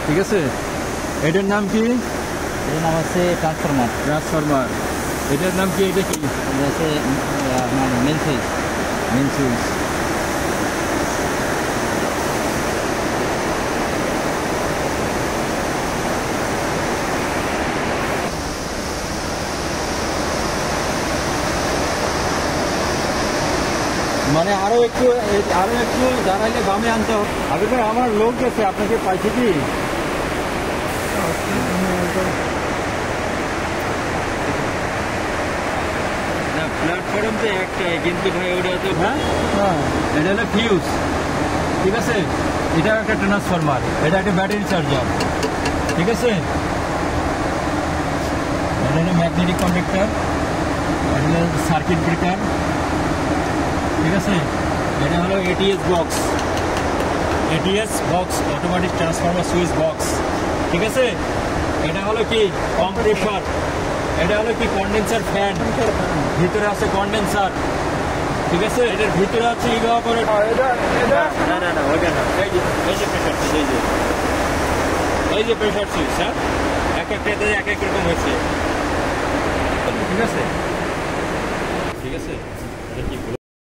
ঠিক আছে, এটার নাম কি? এটার নাম হচ্ছে ট্রান্সফরমার। ট্রান্সফরমার। এটার নাম কি? এটা কি? এটা হচ্ছে আপনার মেন সুইচ। Main switch. মানে আরো একটু দাঁড়াইলে বামে আনতে হবে। আগে ভাই আমার লোক গেছে, আপনাকে পাইছে কি? না, প্ল্যাটফর্ম তো একটাই, কিন্তু ভাই ওটা তো এটা হলো ফিউজ। ঠিক আছে, এটা একটা ট্রান্সফরমার, এটা একটা ব্যাটারি চার্জার। ঠিক আছে, এটা হলো ম্যাগনেটিক কন্ডাক্টর, এটা হলো সার্কিট ব্রেকার। ঠিক আছে, এটা হলো ATS box, automatic transformer switch box. ঠিক আছে, এটা হলো কি কম্প্রেসর, এটা হলো কি কন্ডেন্সার ফ্যান, ভিতরে আছে কন্ডেন্সার। ঠিক আছে, এটার ভিতরে আছে ইভাপোরেটর। না না না, ওইটা না, এই যে প্রেশার সুইচ, এই যে প্রেশার সুইচ। হ্যাঁ, এক একটাতে এক এক রকম হয়েছে। ঠিক আছে, ঠিক আছে, এটা কি